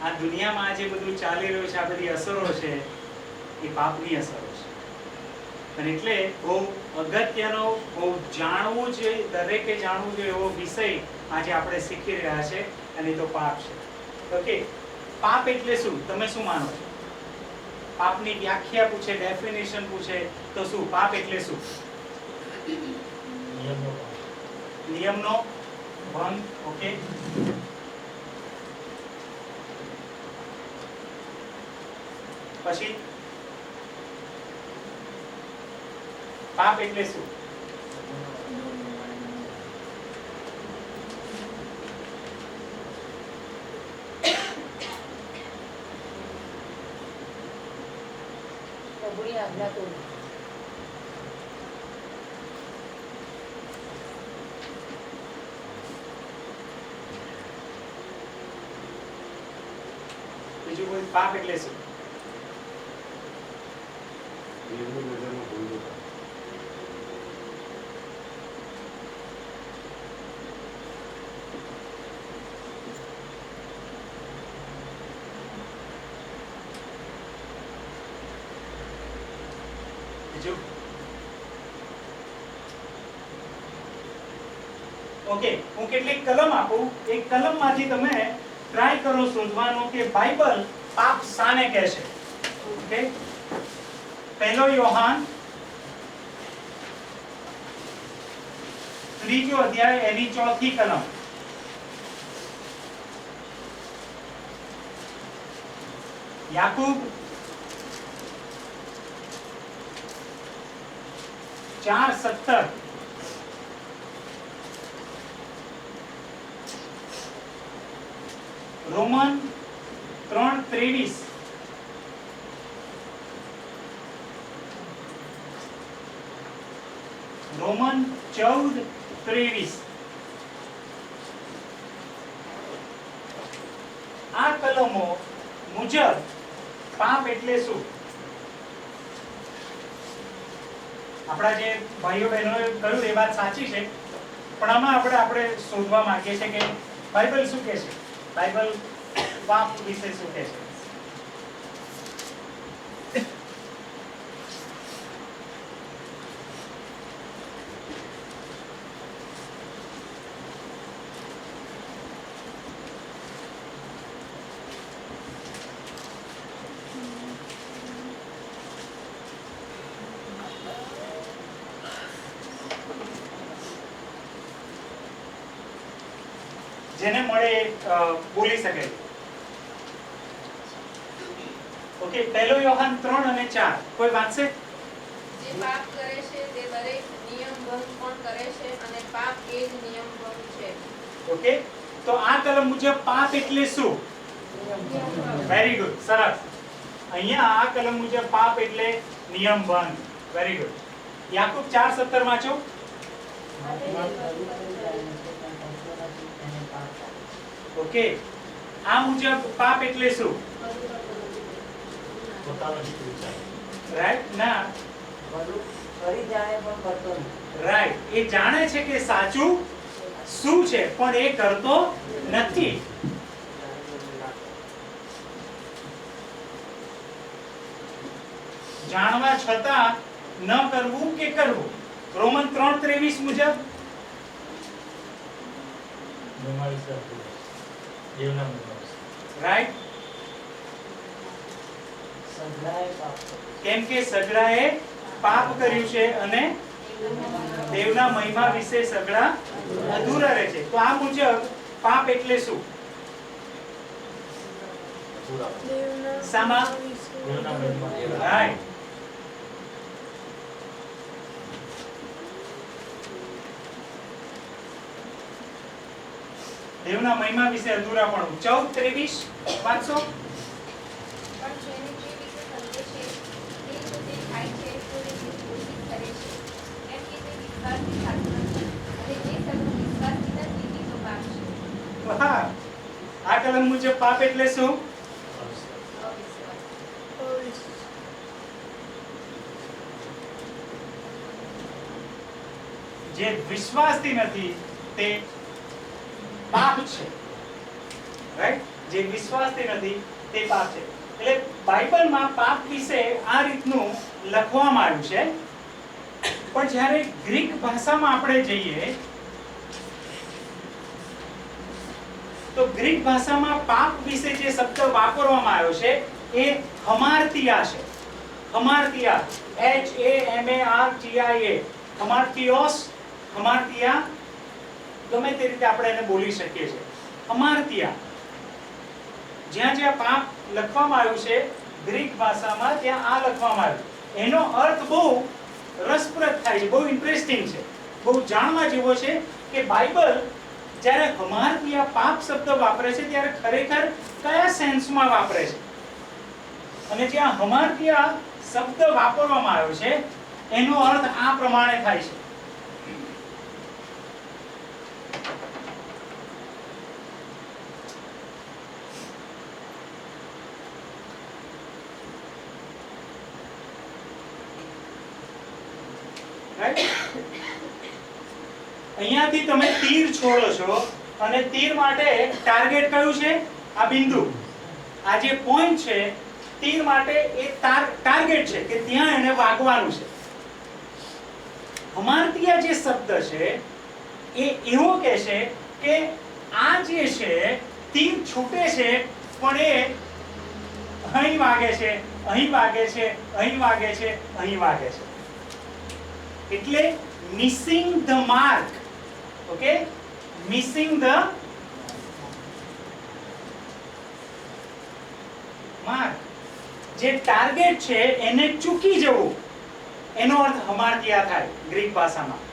આ દુનિયામાં જે બધું ચાલી રહ્યું છે, આ બધી અસરો છે, એ પાપની અસરો છે. અને એટલે બહુ અગત્યનો, બહુ જાણવું જોઈએ, દરેકે જાણવું જોઈએ એવો વિષય આજે આપણે શીખી રહ્યા છે, અને તો પાપ છે. ઓકે, પાપ એટલે શું? તમે શું માનો છો? પાપની વ્યાખ્યા પૂછે, ડેફિનેશન પૂછે તો શું? પાપ એટલે શું? નિયમનો ભંગ. ઓકે, પછી પાપ એટલે શું? પ્રભુની આજ્ઞા તોડવી. બીજું કોઈ? પાપ એટલે શું? બીજું? ઓકે, હું કેટલીક કલમ આપું, એક કલમમાંથી તમે ટ્રાય કરો શોધવાનો કે બાઇબલ પાપ શાને કહે છે. ઓકે, પહેલો યોહાન 3 અધ્યાય એની 4 કલમ. યાકૂબ 4:17. રોમન 3:23. રોમન 14:23. આ કલમો મુજબ પાપ એટલે શું? આપણા જે ભાઈઓ બહેનોએ કહ્યું એ વાત સાચી છે, પણ આમાં આપણે શોધવા માંગીએ છીએ કે બાઇબલ શું કહે છે, બાઇબલ પાપ વિશે શું કહે છે. જેને મળે બોલી શકે. ઓકે, પહેલો યોહાન 3 અને 4 કોઈ વાંચશે? જે પાપ કરે છે તે દરેક નિયમ ભંગ પણ કરે છે, અને પાપ એ જ નિયમ ભંગ છે. ઓકે, તો આ કલમ મુજબ પાપ એટલે શું? વેરી ગુડ, સરસ. અહીંયા આ કલમ મુજબ પાપ એટલે નિયમ ભંગ. Very good. યાકૂબ 4:17 વાંચો. ઓકે, આ મુજબ પાપ એટલે શું? રાઈટ ના? રાઈટ, એ જાણે છે કે સાચું શું છે, પણ એ કરતો નથી. જાણવા છતાં ન કરવું કે કરવું. રોમન 3:23 મુજબ રાઈટ, કેમ કે સગડાએ પાપ કર્યું છે અને દેવના મહિમા વિશે સગડા અધૂરા રહે છે. તો આ મુજબ પાપ એટલે શું? સામા? રાઈટ. દેવના મહિમા વિશે અધૂરાપણું. 14:23 વાંચો. પણ જેને જે વિશે સમજે છે તે જો તે થાય છે તો તે દોષિત કરે છે, કેમ કે તે વિશ્વાસથી થતું નથી, અને જે સગડું વિશ્વાસથી નથી તે તો પાપ છે. હા, આ કલમ મુજબ પાપ એટલે શું? અવિશ્વાસ. જે વિશ્વાસથી નથી તે પાપ છે. રાઈટ? જે વિશ્વાસથી નથી તે પાપ છે. એટલે બાઇબલમાં પાપ વિશે આ રીતનું લખવામાં આવ્યું છે. પણ જ્યારે ગ્રીક ભાષામાં આપણે જઈએ તો ગ્રીક ભાષામાં પાપ વિશે જે શબ્દ વાપરવામાં આવ્યો છે એ હમાર્તિયા છે. હમાર્તિયા, HAMARTIA, હમાર્તિયોસ, હમાર્તિયા, ગમે તે રીતે આપણે એને બોલી શકીએ છીએ. હમાર્તિયા, જ્યાં જ્યાં પાપ લખવામાં આવ્યું છે ગ્રીક ભાષામાં ત્યાં આ લખવામાં આવ્યું. એનો અર્થ બહુ રસપ્રદ થાય છે, બહુ ઇન્ટરેસ્ટિંગ છે, બહુ જાણવા જેવો છે કે બાઇબલ જ્યારે હમાર્તિયા પાપ શબ્દ વાપરે છે ત્યારે ખરેખર કયા સેન્સમાં વાપરે છે. અને જ્યાં હમાર્તિયા શબ્દ વાપરવામાં આવ્યો છે એનો અર્થ આ પ્રમાણે થાય છે. અહીંયાથી તમે તીર છોડો છો અને તીર માટે ટાર્ગેટ કયું છે? આ બિંદુ, આ જે પોઈન્ટ છે તીર માટે એ ટાર્ગેટ છે કે ત્યાં એને વાગવાનું છે. હમાર્તિયા જે શબ્દ છે એ એવો કહે છે કે આ જે છે તીર છૂટે છે પણ એ અહીં વાગે છે, અહીં વાગે છે, અહીં વાગે છે, અહીં વાગે છે. એટલે missing the mark. Okay, missing the mark, જે ટાર્ગેટ છે એને ચૂકી જવું, એનો અર્થ હમાર્તિયા થાય ગ્રીક ભાષામાં.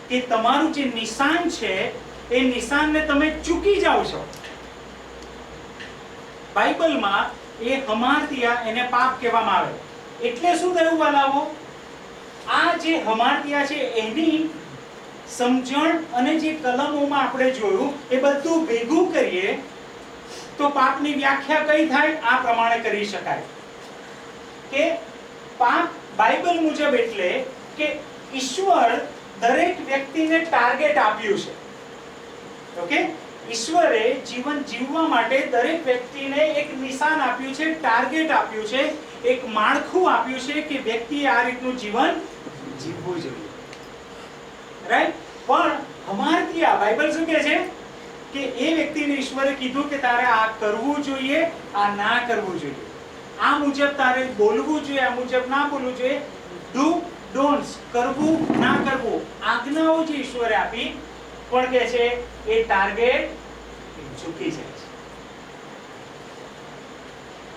કે તમારું જે નિશાન છે એ નિશાનને તમે ચૂકી જાઓ છો. બાઇબલમાં એ હમાર્તિયા, એને પાપ કહેવામાં આવે. એટલે શું થયું વાલાઓ? આ જે હમાર્તિયા છે એની સમજણ અને જે કલમોમાં આપણે જોયું એ બધું ભેગું કરીએ તો પાપની વ્યાખ્યા કઈ થાય? આ પ્રમાણે કરી શકાય કે પાપ બાઇબલ મુજબ એટલે કે ઈશ્વર દરેક વ્યક્તિને ટાર્ગેટ આપ્યું છે. ઓકે, ઈશ્વરે જીવન જીવવા માટે દરેક વ્યક્તિને એક નિશાન આપ્યું છે, ટાર્ગેટ આપ્યું છે, એક માળખું આપ્યું છે કે વ્યક્તિએ આ રીતનું જીવન જીવવું જોઈએ. રાઈટ? પણ હમાર્તિયા બાઇબલ શું કહે છે કે એ વ્યક્તિને ઈશ્વરે કીધું કે તારે આ કરવું જોઈએ, આ ના કરવું જોઈએ, આ મુજબ તારે બોલવું જોઈએ, આ મુજબ ના બોલવું જોઈએ, ડુ ડોન્ટ્સ, કરવું ના કરવું, આજ્ઞાઓ જે ઈશ્વરે આપી પણ કહે છે એ ટાર્ગેટ ચૂકી જાય છે.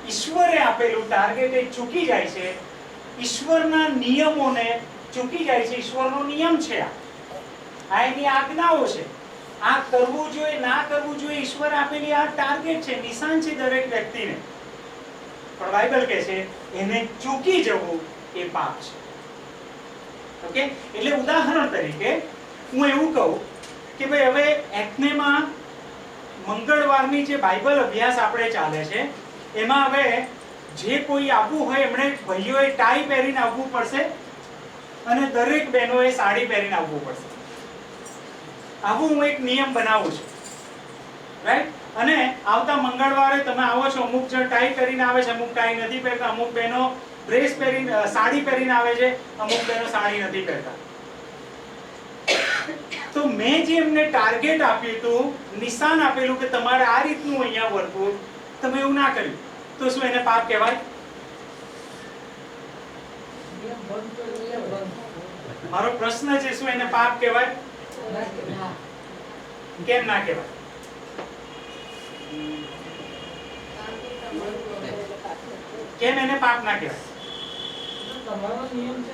ઈશ્વરે આપેલું ટાર્ગેટ એ ચૂકી જાય છે, ઈશ્વરના નિયમોને ચૂકી જાય છે. ઈશ્વરનો નિયમ છે આ એની આજ્ઞાઓ છે, આ કરવું જોઈએ, ના કરવું જોઈએ, ઈશ્વરે આપેલી આ ટાર્ગેટ છે, નિશાન છે દરેક વ્યક્તિને. પણ બાઇબલ કહે છે એને ચૂકી જવું એ પાપ છે. ઓકે, એટલે ઉદાહરણ તરીકે હું એવું કહું કે ભાઈ હવે એથનેમાં મંગળવારની જે બાઇબલ અભ્યાસ આપણે ચાલે છે એમાં હવે જે કોઈ આવવું હોય એમણે ભાઈઓએ ટાઈ પહેરીને આવવું પડશે અને દરેક બહેનોએ સાડી પહેરીને આવવું પડશે. આવું હું એક નિયમ બનાવું છું. રાઈટ? અને આવતા મંગળવારે તમે આવો છો, અમુક જણ ટાઈ પહેરીને આવે છે, અમુક ટાઈ નથી પહેરતા, અમુક બહેનો ડ્રેસ પહેરીને સાડી પહેરીને આવે છે, અમુક બહેનો સાડી નથી પહેરતા. તો મેં જે એમને ટાર્ગેટ આપ્યું હતું, નિશાન આપેલું કે તમારે આ રીતનું અહીંયા વર્તવું, તમે એવું ના કર્યું તો શું એને પાપ કહેવાય? મારો પ્રશ્ન છે, શું એને પાપ કહેવાય? કેમ ના કહેવાય? કેમ એને પાપ ના કહેવાય? તમારો નિયમ છે.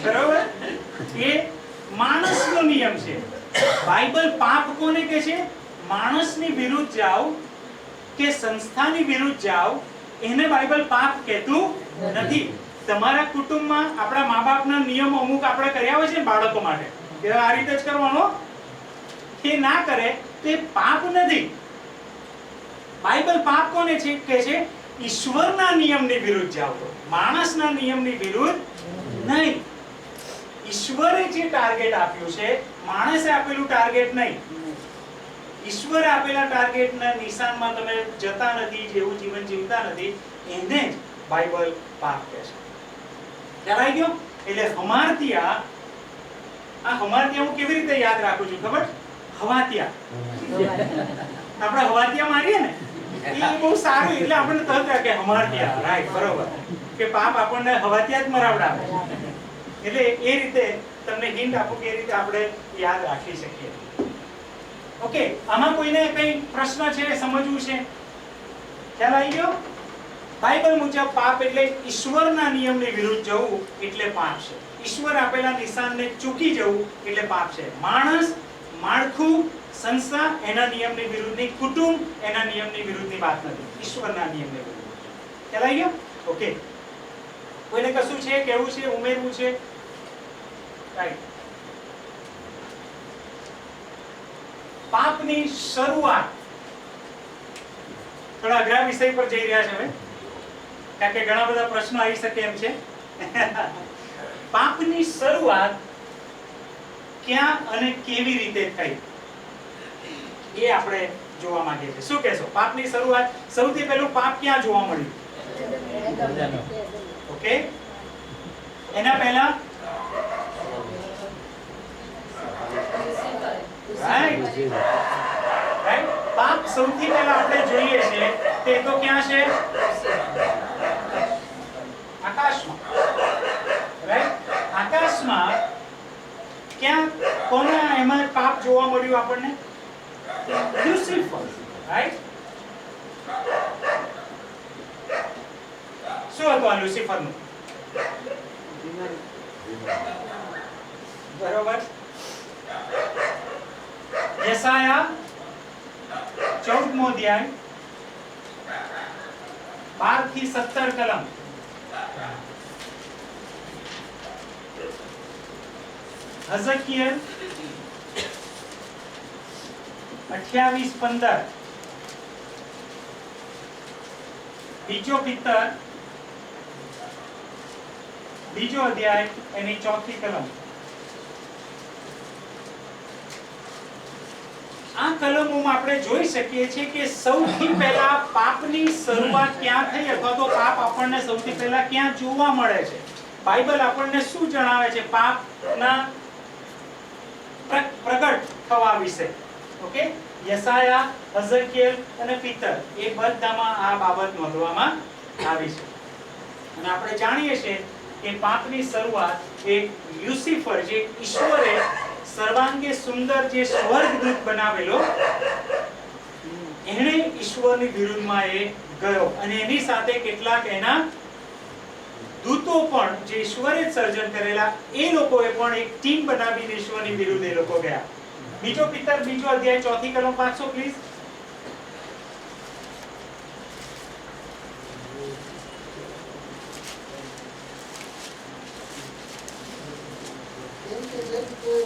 બરાબર? એ માણસનો નિયમ છે. બાઇબલ પાપ કોને કહે છે? માણસની વિરુદ્ધ જાઓ કે સંસ્થાની વિરુદ્ધ જાઓ એને બાઇબલ પાપ કહેતું નથી. તમારા કુટુંબમાં આપણા મા-બાપના નિયમો અમુક આપણે કર્યા હોય છે ને બાળકો માટે, કે આ રીતે જ કરવાનો, એ ના કરે તે પાપ નથી. બાઇબલ પાપ કોને છે કહે છે? ઈશ્વરના નિયમની વિરુદ્ધ જાઓ, તો માણસના નિયમની વિરુદ્ધ નહીં. ઈશ્વરે જે ટાર્ગેટ આપ્યું છે, માણસે આપેલું ટાર્ગેટ નહીં, ઈશ્વરે આપેલા ટાર્ગેટના નિશાનમાં તમે જતા નથી, જેવું જીવન જીવતા નથી, એને જ બાઇબલ પાપ કહે છે. ખ્યાલ આવી ગયો? એટલે હમારતિયા, આ હમારતિયા હું કેવી રીતે યાદ રાખું છું ખબર? હવાતિયા. આપણે હવાતિયા મારીએ ને એ બહુ સારું, એટલે આપણને તરત કે હમારતિયા, રાઈટ, બરોબર, કે પાપ આપણને હવાતિયા જ મરાવડાવે. એટલે એ રીતે તમને હિન્ટ આપું કે એ રીતે આપણે યાદ રાખી શકીએ. ઓકે, આમાં કોઈને કઈ પ્રશ્ન છે, સમજવું છે? ખ્યાલ આવી ગયો? બાઇબલ મુજબ પાપ એટલે ઈશ્વરના નિયમની વિરુદ્ધ જવું એટલે પાપ છે. ઈશ્વર આપેલા નિશાનને ચૂકી જવું એટલે પાપ છે. માણસ, માળખું, સંસ્થા એના નિયમની વિરુદ્ધની, કુટુંબ એના નિયમની વિરુદ્ધની વાત નથી, ઈશ્વરના નિયમની વિરુદ્ધ. ખ્યાલ આવી ગયો? ઓકે, કોઈને કશું છે, કેવું છે, ઉમેરવું છે? રાઈટ. પાપની શરૂઆત, થોડા અઘરા વિષય પર જઈ રહ્યા છે હવે, કારણ કે ઘણા બધા પ્રશ્નો આવી શકે એમ છે. પાપની શરૂઆત ક્યાં અને કેવી રીતે થઈ એ આપણે જોવા માંગીએ છીએ. શું કહેશો? પાપની શરૂઆત, સૌથી પહેલું પાપ ક્યાં જોવા મળ્યું? ઓકે, એના પહેલા રાઈટ, પાપ સૌથી પહેલા આપણે જોઈએ છે તે તો ક્યાં છે? આકાશમાં. રાઈટ, આકાશમાં ક્યાં, કોના એમાં પાપ જોવા મળ્યું આપણને? લ્યુસિફર. રાઈટ, શું હતું આ લ્યુસિફરનું? બરોબર. યશાયા 14મો અધ્યાય 12 થી 17 કલમ. હઝકિયલ 28:15. બીજો પિત્તર બીજો અધ્યાય એની 4થી કલમ. આ કલમોમાં આપણે જોઈ શકીએ છીએ કે સૌથી પહેલા પાપની શરૂઆત ક્યાં થઈ, અથવા તો પાપ આપણને સૌથી પહેલા ક્યાં જોવા મળે છે. બાઇબલ આપણને શું જણાવે છે પાપના પ્રગટ થવા વિશે? ઓકે, યશાયા, હઝકિયલ અને પિત્તર, એ બધામાં આ બાબત નોંધવામાં આવી છે. અને આપણે જાણીએ છીએ કે પાપની શરૂઆત એ લ્યુસિફર, જે ઈશ્વરે સર્વાંગે સુંદર જે સ્વર્ગદૂત બનાવેલો, એણે ઈશ્વરની વિરુદ્ધમાં એ ગયો, અને એની સાથે કેટલાક એના દૂતો પણ જે ઈશ્વરે સર્જન કરેલા, એ લોકોએ પણ એક ટીમ બનાવીને ઈશ્વરની વિરુદ્ધ એ લોકો ગયા. બીજો પિત્તર બીજો અધ્યાય 4થી કલમ વાંચો પ્લીઝ.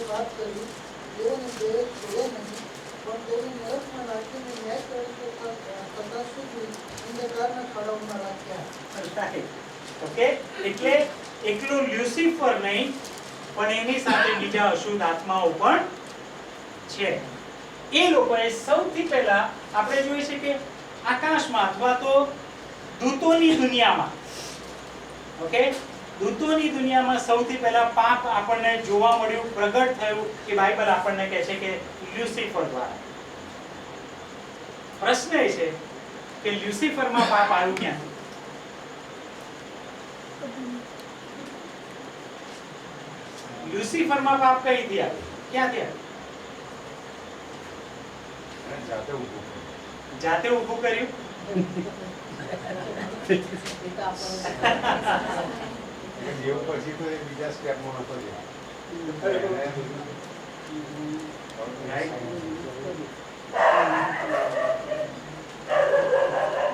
વાત કરી તેઓને તે છોડ્યા નથી, પણ તેઓને નરકમાં નાખીને ન્યાય કરતા સુધી અંધકારના ખાડાઓમાં રાખ્યા. ઓકે, એટલે એકલું લ્યુસિફર નહીં, પણ એની સાથે બીજા અશુદ્ધ આત્માઓ પણ છે. એ લોકોએ સૌથી પહેલા આપણે જોઈએ છે કે આકાશમાં અથવા તો દૂતોની દુનિયામાં, ઓકે, દૂતોની દુનિયામાં સૌથી પહેલા પાપ આપણને જોવા મળ્યું, પ્રગટ થયું, એ બાઇબલ આપણને કહે છે કે લ્યુસિફર દ્વારા. પ્રશ્ન એ છે કે લ્યુસિફરમાં પાપ આવ્યું ક્યાંથી? લ્યુસિફરમાં પાપ કઈથી આવ્યું, ક્યાંથી આવ્યું? જાતે ઊભું કર્યું. જેવું પછી તો એ બીજા સ્ટેપમાં નતો જતો.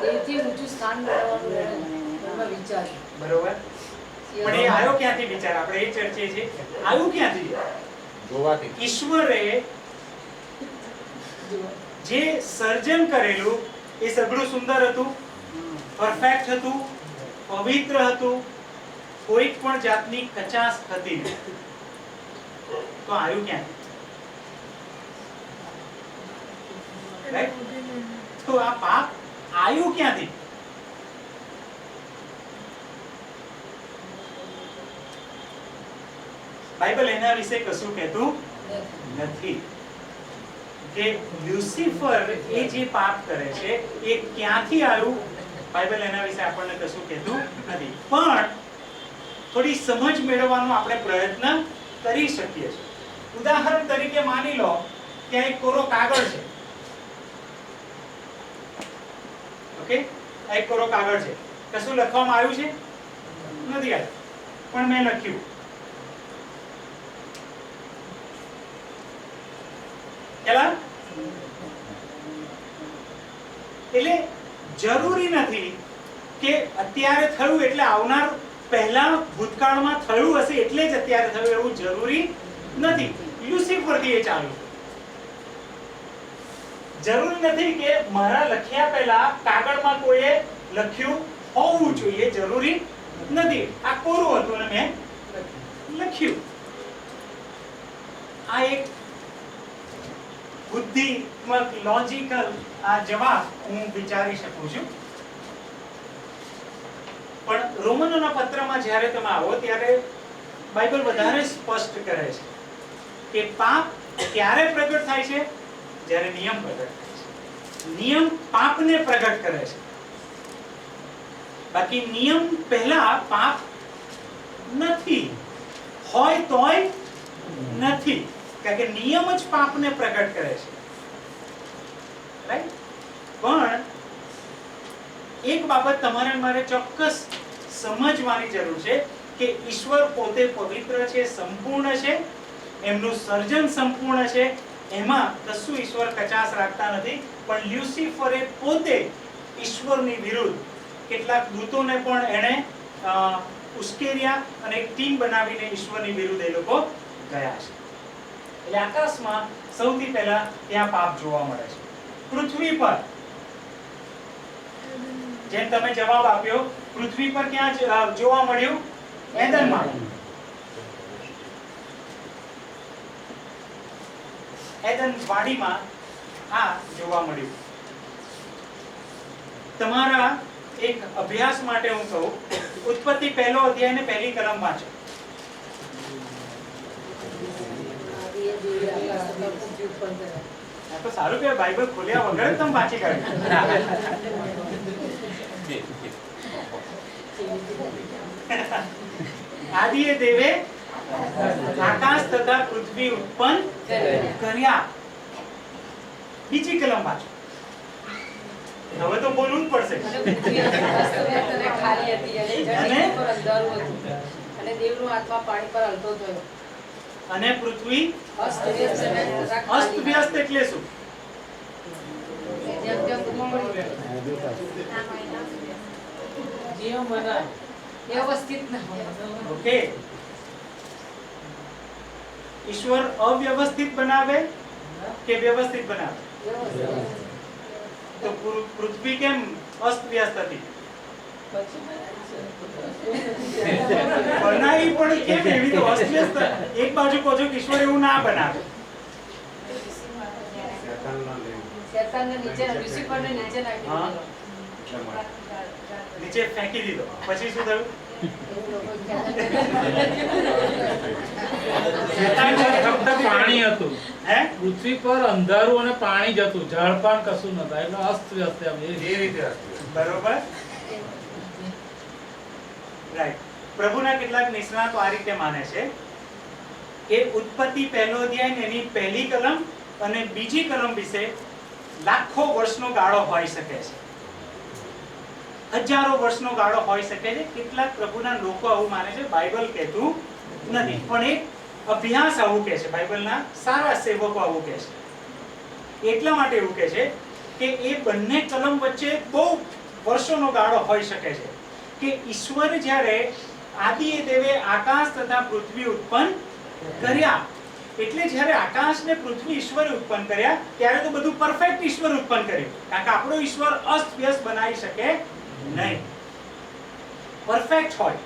દેવથી ઊંચું સ્થાન મેળવવાનું એમનો વિચાર. બરોબર, પણ એ આવ્યો ક્યાંથી વિચાર? આપણે એ ચર્ચે છે, આવ્યું ક્યાંથી? જોવાથી. ઈશ્વરે જે સર્જન કરેલું એ સગળું સુંદર હતું, પરફેક્ટ હતું, પવિત્ર હતું, કોઈ પણ જાતની કચાશ હતી નહીં. તો આવ્યું ક્યાંથી? Right? તો આ પાપ આવ્યું ક્યાંથી? બાઇબલ એના વિશે કશું કહેતું નથી કે લ્યુસિફર એ જે પાપ કરે છે એ ક્યાંથી આવ્યું. બાઇબલ એના વિશે આપણને કશું કહેતું નથી, પણ થોડી સમજ મેળવવાનો આપણે પ્રયત્ન કરી શકીએ છીએ. ઉદાહરણ તરીકે માની લો કે એક કોરો કાગળ છે. ઓકે, એક કોરો કાગળ છે, કશું લખવામાં આવ્યું છે નથી આવ્યું, પણ મેં લખ્યું. એટલે જરૂરી નથી કે અત્યારે થયું એટલે આવનાર પહેલા ભૂતકાળમાં થયું હશે એટલે જ અત્યારે થયું એવું જરૂરી નથી. લ્યુસિફરથી એ ચાલુ. જરૂરી નથી કે મારા લખ્યા પહેલા કાગળમાં કોઈએ લખ્યું હોવું જોઈએ, જરૂરી નથી. આ કોરું હતું ને મેં લખ્યું. આ એક બુદ્ધિત્મક લોજિકલ આ જવાબ હું વિચારી શકું છું. પણ રોમનોના પત્રમાં જ્યારે તમે આવો ત્યારે બાઇબલ વધારે સ્પષ્ટ કરે છે કે પાપ ક્યારે પ્રગટ થાય છે? જ્યારે નિયમ પ્રગટ થાય છે. નિયમ પાપને પ્રગટ કરે છે, બાકી નિયમ પહેલા પાપ નથી, હોય તોય નથી, કારણ કે નિયમ જ પાપને પ્રગટ કરે છે. રાઈટ? પણ એક બાબત તમારે મારે ચોક્કસ સમજવાની જરૂર છે કે ઈશ્વર પોતે પવિત્ર છે, સંપૂર્ણ છે, એમનું સર્જન સંપૂર્ણ છે, એમાં કશું ઈશ્વર કચાશ રાખતા નથી. પણ લ્યુસિફરે પોતે ઈશ્વરની વિરુદ્ધ કેટલાક દૂતોને પણ એણે ઉશ્કેર્યા અને એક ટીમ બનાવીને ઈશ્વરની વિરુદ્ધ એ લોકો ગયા છે. એટલે આકાશમાં સૌથી પહેલા ત્યાં પાપ જોવા મળે છે. પૃથ્વી પર જેમ તમે જવાબ આપ્યો, પૃથ્વી પર ક્યાં જોવા મળ્યું? એદનમાં. એદન વાડીમાં આ જોવા મળ્યું. તમારા એક અભ્યાસ માટે હું કહું, ઉત્પત્તિ પહેલો અધ્યાય ને પહેલી કલમ વાંચો. તો સારું કે બાઇબલ ખોલ્યા વગર જ તમે વાંચી કાઢ્યું. આદિએ દેવે આકાશ તથા પૃથ્વી ઉત્પન્ન કર્યા. બીજી કલમ વાંચો. હવે તો બોલવું જ પડશે. અને દેવનો આત્મા પાણી પર હલતો થયો. અને પૃથ્વી અસ્તવ્યસ્ત એટલે શું? ઓકે, ઈશ્વર અવ્યવસ્થિત બનાવે કે વ્યવસ્થિત બનાવે? તો પૃથ્વી કેમ અસ્તવ્યસ્ત હતી? બનાવી પણ કેમ એવી તો અસ્તવ્યસ્ત? એક બાજુ કહો છો કે ઈશ્વર એવું ના બનાવે. શેતાનને નીચે, લ્યુસિફરને નીચે નાખી દીધો. નીચે ફેંકી દીધો. પછી શું થયું? પાણી હતું, હે? પૃથ્વી પર અંધારું અને પાણી જ હતું, ઝાડપાન કશું નતા, એટલે અસ્તવ્યસ્ત એમ એ રીતે. બરોબર, રાઈટ. પ્રભુના કેટલાક નિષ્ણાતો આ રીતે માને છે કે ઉત્પત્તિ પહેલો અધ્યાય ને એની પહેલી કલમ અને બીજી કલમ વિશે લાખો વર્ષનો ગાળો હોઈ શકે છે, હજારો વર્ષનો ગાળો હોઈ શકે છે. કેટલાક પ્રભુના લોકો આવું માને છે, બાઇબલ કહેતું નથી, પણ એક અભ્યાસ આવું કહે છે, બાઇબલના સારા સેવકો આવું કહે છે. એટલા માટે એવું કહે છે કે એ બંને કલમ વચ્ચે બહુ વર્ષોનો ગાળો હોઈ શકે છે કે ઈશ્વર જ્યારે આદિએ દેવે આકાશ તથા પૃથ્વી ઉત્પન્ન કર્યા, એટલે જ્યારે આકાશ ને પૃથ્વી ઈશ્વરે ઉત્પન્ન કર્યા ત્યારે તો બધું પરફેક્ટ ઈશ્વર ઉત્પન્ન કર્યું, કારણ કે આપણો ઈશ્વર અસ્તવ્યસ્ત બનાવી શકે નહીં, પરફેક્ટ હોય.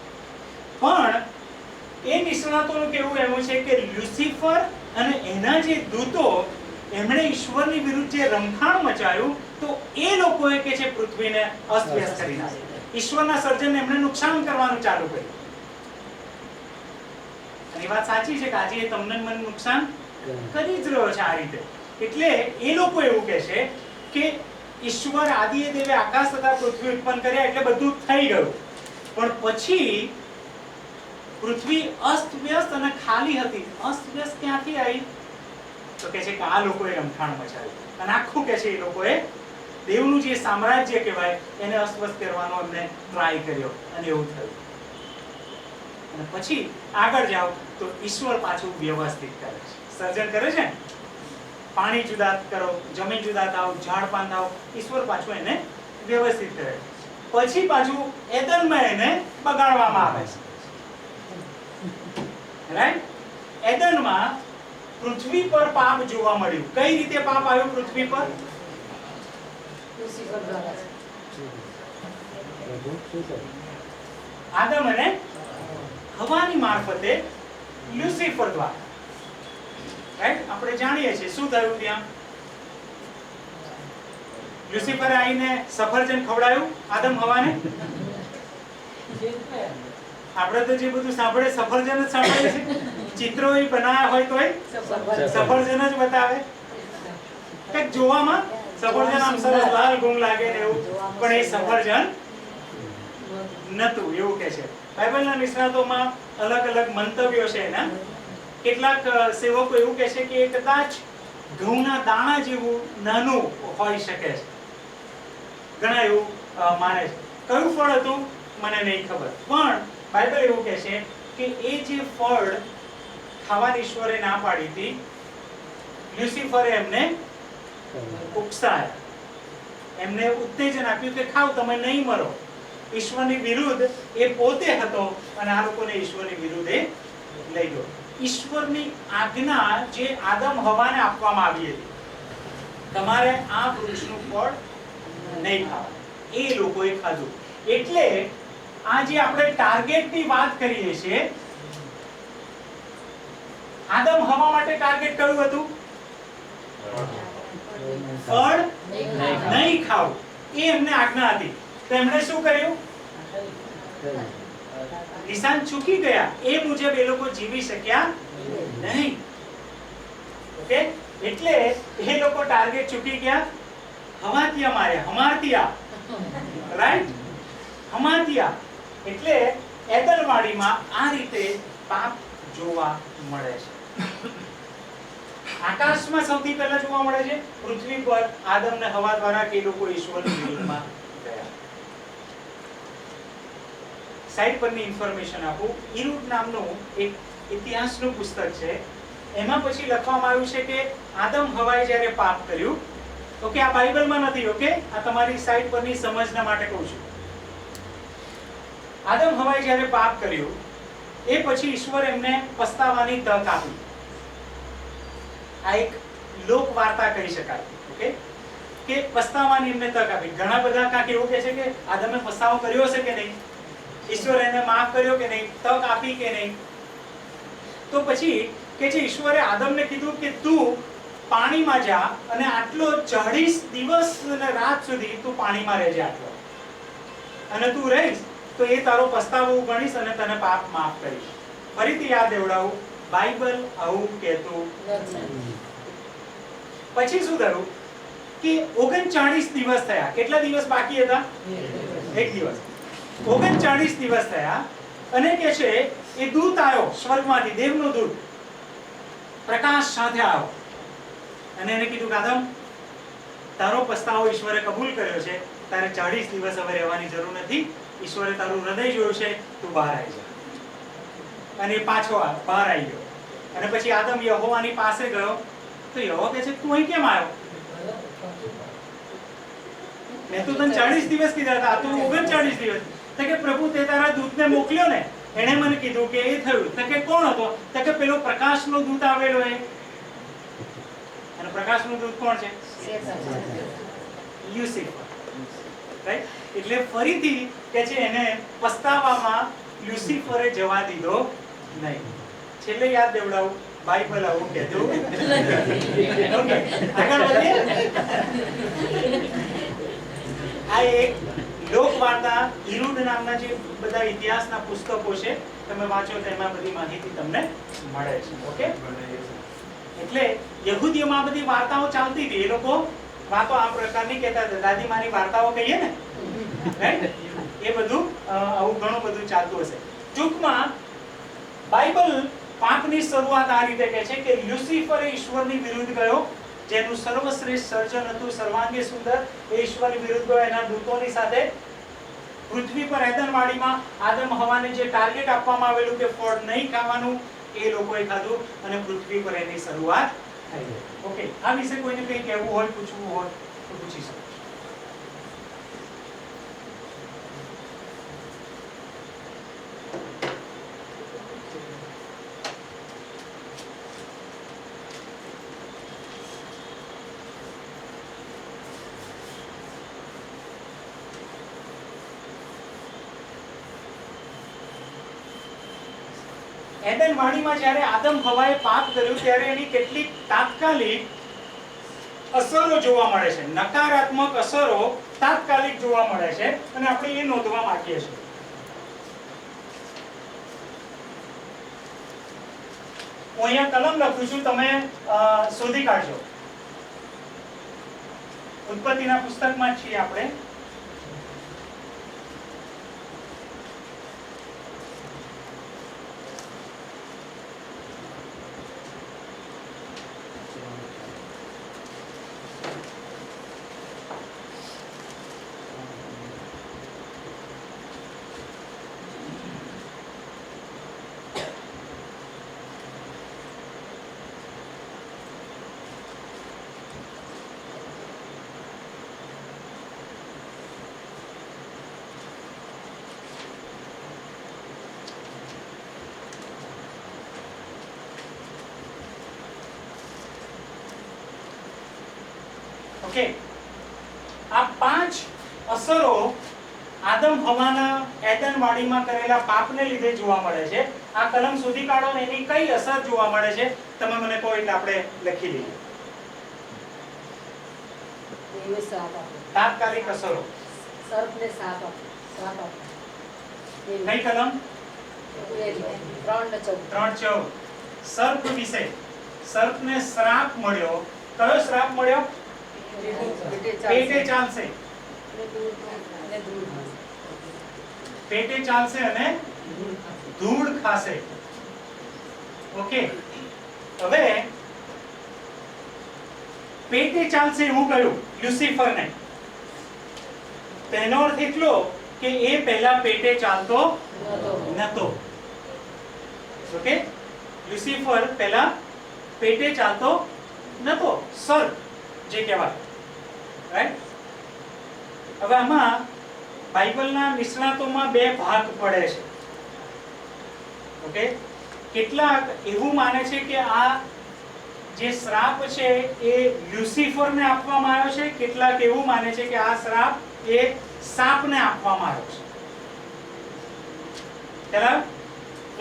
પણ એ નિષ્ણાતોનું કહેવું એવું છે કે લ્યુસિફર અને એના જે દૂતો એમણે ઈશ્વરની વિરુદ્ધ જે રમખાણ મચાયું તો એ લોકોએ કે છે પૃથ્વીને અસ્તવ્યસ્ત કરી નાખી. ઈશ્વરના સર્જનને એમણે નુકસાન કરવાનું ચાલુ કર્યું. અને એ વાત સાચી છે કે આજે એ તમને મને નુકસાન કરી જ રહ્યો છે આ રીતે. એટલે એ લોકો એવું કહે છે કે ઈશ્વર આદિએ દેવે આકાશ તથા પૃથ્વી ઉત્પન્ન કર્યા એટલે બધું થઈ ગયું, પણ પછી પૃથ્વી અસ્તવ્યસ્ત અને ખાલી હતી. અસ્તવ્યસ્ત ક્યાંથી આવી? તો કે છે કે આ લોકોએ રમખાણ મચાવ્યું અને આખું કે છે એ લોકોએ દેવનું જે સામ્રાજ્ય કહેવાય એને અસ્તવ્યસ્ત કરવાનો એમને ટ્રાય કર્યો અને એવું થયું. અને પછી આગળ જાઓ તો ઈશ્વર પાછું વ્યવસ્થિત કરે છે, સર્જન કરે છે. પાણી જુદા કરો, જમીન જુદા થાવ, ઝાડ પાન થાવ, ઈશ્વર પાછું એને વ્યવસ્થિત કરે. પછી પાછું એદનમાં એને બગાડવામાં આવે છે. રાઈટ? એદનમાં પૃથ્વી પર પાપ જોવા મળ્યું. કઈ રીતે પાપ આવ્યું પૃથ્વી પર? લુસિફર દ્વારા. આદમ અને હવાની મારફતે લ્યુસિફર દ્વારા. રાઈટ? આપણે જાણીએ છીએ શું થયું ત્યાં. લ્યુસિફરે આવીને સફરજન ખવડાયું આદમ હવાને. આપણે તો જે બધું સાંભળે સફરજન જ સાંભળે છે. ચિત્રો એ બનાવ્યા હોય તોય સફરજન જ બતાવે. કંઈક જોવામાં સફરજન આમ સરસ લાલ ગુમ લાગે ને એવું, પણ એ સફરજન નતું એવું કે છે. બાઇબલના નિષ્ણાતોમાં અલગ અલગ મંતવ્યો છે એના. કેટલાક સેવકો એવું કહે છે કે એ કદાચ ઘઉંના દાણા જેવું નાનું હોઈ શકે છે. ઘણા એવું માને છે. કયું ફળ હતું મને નહીં ખબર, પણ બાઇબલ એવું કહે છે કે એ જે ફળ ખાવાની ઈશ્વરે ના પાડી હતી, લ્યુસિફરે એમને ઉકસાયા, એમને ઉત્તેજન આપ્યું કે ખાવ, તમે નહીં મરો. ઈશ્વરની વિરુદ્ધ એ પોતે હતો અને આ લોકોને ઈશ્વરની વિરુદ્ધ એ લઈ ગયો. ઈશ્વરની આજ્ઞા જે આદમ હવાને આપવામાં આવી હતી, તમારે આ વૃક્ષનું ફળ નહીં ખાવા, એ લોકોએ ખાધું. એટલે આ જે આપણે ટાર્ગેટની વાત કરીએ છીએ, આદમ હવા માટે ટાર્ગેટ કયું હતું? ફળ નહીં ખાવું, એ એમને આજ્ઞા હતી. તો એમણે શું કર્યું? નિશાન ચૂકી ગયા. એ મુજબ એ લોકો જીવી શક્યા નહીં. ઓકે, એટલે એ લોકો ટાર્ગેટ ચૂકી ગયા. હમાતિયા માર્યા, હમાતિયા. રાઈટ? હમાતિયા. એટલે એદલવાડીમાં આ રીતે પાપ જોવા મળે છે. આકાશમાં સૌથી પહેલા જોવા મળે છે, પૃથ્વી પર આદમ ને હવા દ્વારા કે લોકો ઈશ્વરની વિરુદ્ધમાં ગયા. સાઇટ પરની ઇન્ફોર્મેશન આપું. ઈરુડ નામનું એક ઇતિહાસનું પુસ્તક છે. એમાં પછી લખવામાં આવ્યું છે કે આદમ હવાએ જ્યારે પાપ કર્યું, ઓકે, આ બાઇબલમાં નથી, ઓકે, આ તમારી સાઇટ પરની સમજના માટે કહું છું. આદમ હવાએ જ્યારે પાપ કર્યું એ પછી ઈશ્વર એમને પસ્તાવાની તક આપી. આ એક લોક વાર્તા કહી શકાય, ઓકે, કે પસ્તાવાની એમને તક આપી. ઘણા બધા કાંક એવું કહે છે કે આદમે પસ્તાવો કર્યો હશે કે નહીં, ઈશ્વર એને માફ કર્યો કે નહીં, તક આપી કે નહીં. તો પછી કે છે ઈશ્વરે આદમને કીધું કે તું પાણીમાં જા અને આટલો 40 દિવસ અને રાત સુધી તું પાણીમાં રહેજે આટલો, અને તું રહીશ તો એ તારો પસ્તાવો ગણીશ અને તને પાપ માફ કરીશ. ફરીથી યાદ દેવડાવું, બાઇબલ આવું કહેતું નથી. પછી શું થયું કે 39 દિવસ થયા. કેટલા દિવસ બાકી હતા? એક દિવસ. 39 દિવસ થયા અને કે છે એ દૂત આવ્યો સ્વર્ગમાંથી, દેવનો દૂત પ્રકાશ સાથે આવ્યો અને એને કીધું કે આદમ, તારો પસ્તાવો ઈશ્વરે કબૂલ કર્યો છે, તારે 40 દિવસ હવે રહેવાની જરૂર નથી. ઈશ્વરે તારું હૃદય જોયું છે, તું બહાર આવી જા. અને એ પાછો બહાર આવી ગયો. અને પછી આદમ યહોવાની પાસે ગયો તો યહોવા કહે છે તું અહીં કેમ આવ્યો? મેં તો તને 40 દિવસ કીધા હતા, તું 39 દિવસ. તો કે પ્રભુ તે તારા દૂતને મોકલ્યો ને, એણે મને કીધું કે એ થયું. તો કે કોણ હતો? તો કે પેલો પ્રકાશનો દૂત આવેલો એ. અને પ્રકાશનો દૂત કોણ છે? લ્યુસિફર. રાઈટ? એટલે ફરીથી કે છે એને પસ્તાવામાં લ્યુસિફરે જવા દીધો નહીં. છેલ્લે યાદ દેવડાવું, બાઇબલ આવું કહેતું ઓકે, આગળ વધીએ. આ એક લોકવાર્તા ઈરુડ નામના જે બધા ઇતિહાસના પુસ્તકો છે તમે વાંચો તો એમાં બધી માહિતી તમને મળે છે. ઓકે, એટલે યહૂદીઓમાં બધી વાર્તાઓ ચાલતી હતી. એ લોકો વાતો આ પ્રકારની કહેતા હતા, દાદી માની વાર્તાઓ કહીએ ને, રાઈટ? એ બધું આવું ઘણું બધું ચાલતું હશે. ટૂંકમાં બાઇબલ પાપની શરૂઆત આ રીતે કહે છે કે લ્યુસિફર એ ઈશ્વરની વિરુદ્ધ ગયો, જેનું સર્વશ્રેષ્ઠ સર્જન હતું, સર્વાંગી સુંદર, એ ઈશ્વરની વિરુદ્ધ ગયો એના દૂતોની સાથે. પૃથ્વી પર એદનવાડીમાં આદમ હવાને જે ટાર્ગેટ આપવામાં આવેલું કે ફળ નહીં ખાવાનું, એ લોકોએ ખાધું અને પૃથ્વી પર એની શરૂઆત થઈ. ઓકે, આ વિશે કોઈને કંઈ કહેવું હોય, પૂછવું હોય તો પૂછી શકો. એડન વાડીમાં જ્યારે આદમ હવાએ પાપ કર્યું ત્યારે એની કેટલીક તાત્કાલિક અસરો જોવા મળે છે, નકારાત્મક અસરો તાત્કાલિક જોવા મળે છે અને આપણે એ નોંધવા માંગીએ છીએ. હું અહીંયા કલમ લખું છું, તમે શોધી કાઢજો. ઉત્પત્તિના પુસ્તકમાં જ છીએ આપણે. ઓકે, આ 5 અસરો આદમ હવાના એદનવાડીમાં કરેલા પાપને લીધે જોવા મળે છે. આ કલમ શોધી કાઢો ને એની કઈ અસર જોવા મળે છે તમે મને કહો એટલે આપણે લખી લઈએ. દેવે શ્રાપ આપ્યો. તાત્કાલિક અસરો. સર્પને શ્રાપ આપ્યો. શ્રાપ આપ્યો. કઈ કલમ? 3:14. સર્પ વિશે. સર્પને શ્રાપ મળ્યો. કયો શ્રાપ મળ્યો? પેટે ચાલશે. પેટે ચાલશે અને ધૂળ ખાશે. ઓકે, હવે પેટે ચાલશે એવું કહ્યું લ્યુસિફરને. તેનો અર્થ એટલો કે એ પહેલા પેટે ચાલતો નતો. ઓકે, લ્યુસિફર પહેલા પેટે ચાલતો નતો, સર્પ જે કહેવાય, રાઈટ? હવે આમાં બાઇબલના નિષ્ણાતોમાં 2 ભાગ પડે છે. ઓકે, કેટલાક એવું માને છે કે આ જે શ્રાપ છે એ લ્યુસિફરને આપવામાં આવ્યો છે, કેટલાક એવું માને છે કે આ શ્રાપ એ સાપને આપવામાં આવ્યો છે. બરાબર?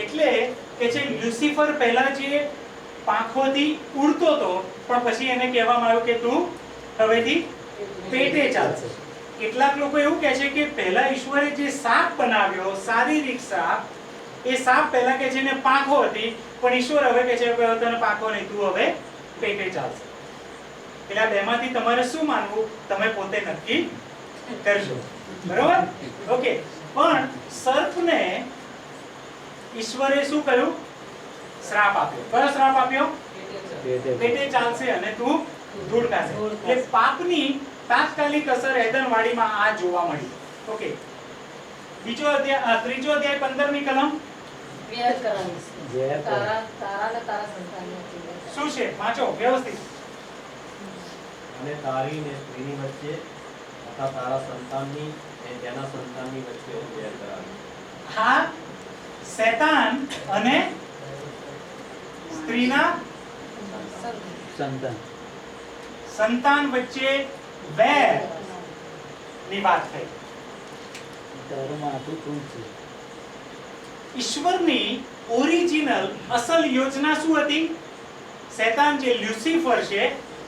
એટલે કે જે લ્યુસિફર પહેલા જે પાંખોથી ઉડતો હતો પણ પછી એને કહેવામાં આવ્યું કે તું હવેથી પેટે ચાલશે. કેટલાક લોકો એવું કહે છે કે પહેલા ઈશ્વરે જે સાપ બનાવ્યો, શારીરિક સાપ, એ સાપ પહેલા કે જેને પાંખો હતી પણ ઈશ્વર હવે કે છે કે તને પાંખો નહીં, તું હવે પેટે ચાલશે. એટલે આ બેમાંથી તમારે શું માનવું તમે પોતે નક્કી કરજો. બરોબર? ઓકે, પણ સર્પને ઈશ્વરે શું કહ્યું? શ્રાપ આપ્યો. કયો શ્રાપ આપ્યો? પેટે ચાલશે અને તું ધૂળ ખાશે. એટલે પાપની તાત્કાલિક અસર એદનવાડીમાં આ જોવા મળી. ઓકે, ત્રીજો અધ્યાય 15મી કલમ વ્યાજ કરાવીશ. તારા ને તારા સંતાનને જીવે. શું છે? વાંચો વ્યવસ્થિત. અને તારી ને સ્ત્રીની વચ્ચે તથા તારા સંતાનની અને તેના સંતાનની વચ્ચે વેર કરાવી. હા, શૈતાન અને સ્ત્રીના સંતાન વચ્ચે વેર ની વાત થઈ. ઈશ્વરની ઓરિજિનલ અસલ યોજના શું હતી? શૈતાન જે લ્યુસિફર છે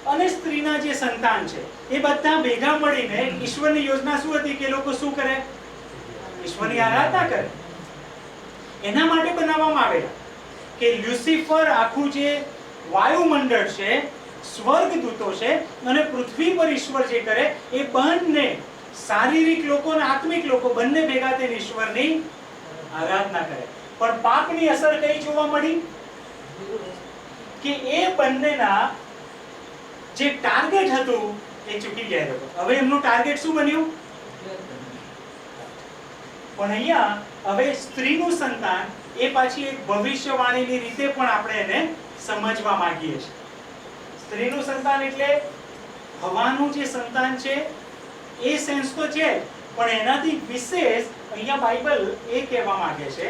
અને સ્ત્રીના જે સંતાન છે એ બધા ભેગા મળીને ઈશ્વરની યોજના શું હતી કે લોકો શું કરે? ઈશ્વરની આરાધના કરે. એના માટે બનાવવામાં આવેલા કે લ્યુસિફર આખું જે વાયુમંડળ છે, સ્વર્ગદૂતો છે અને પૃથ્વી પર ઈશ્વર જે કરે એ બંને શારીરિક લોકો અને આત્મિક લોકો બંને ભેગા થઈને ઈશ્વરની આરાધના કરે. પણ પાપની અસર કઈ જોવા મળી? કે એ બંનેના જે ટાર્ગેટ હતું એ ચૂકી ગયા લોકો. હવે એમનું ટાર્ગેટ શું બન્યું? પણ અહીંયા હવે સ્ત્રીનું સંતાન એ પાછી એક ભવિષ્યવાણીની રીતે પણ આપણે એને સમજવા માંગીએ છીએ. સ્ત્રીનું સંતાન એટલે હવાનું જે સંતાન છે એ સેન્સ તો છે, પણ એનાથી વિશેષ અહીંયા બાઇબલ એ કહેવા માંગે છે,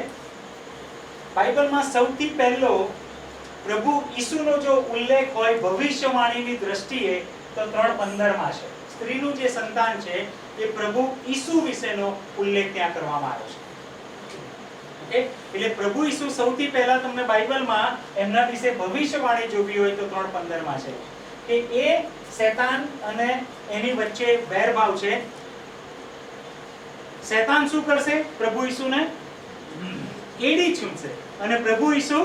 બાઇબલમાં સૌથી પહેલો પ્રભુ ઈસુનો જો ઉલ્લેખ હોય ભવિષ્યવાણીની દ્રષ્ટિએ તો 3:15 છે. સ્ત્રીનું જે સંતાન છે એ પ્રભુ ઈસુ વિશેનો ઉલ્લેખ ત્યાં કરવામાં આવ્યો છે. ઓકે, એટલે પ્રભુ ઈસુ સૌથી પહેલા તમને બાઇબલમાં એમના વિશે ભવિષ્યવાણી જોવી હોય તો 3:15 છે કે એ શૈતાન અને એની વચ્ચે વેરભાવ છે. શૈતાન શું કરશે? પ્રભુ ઈસુને એડી ચૂમશે અને પ્રભુ ઈસુ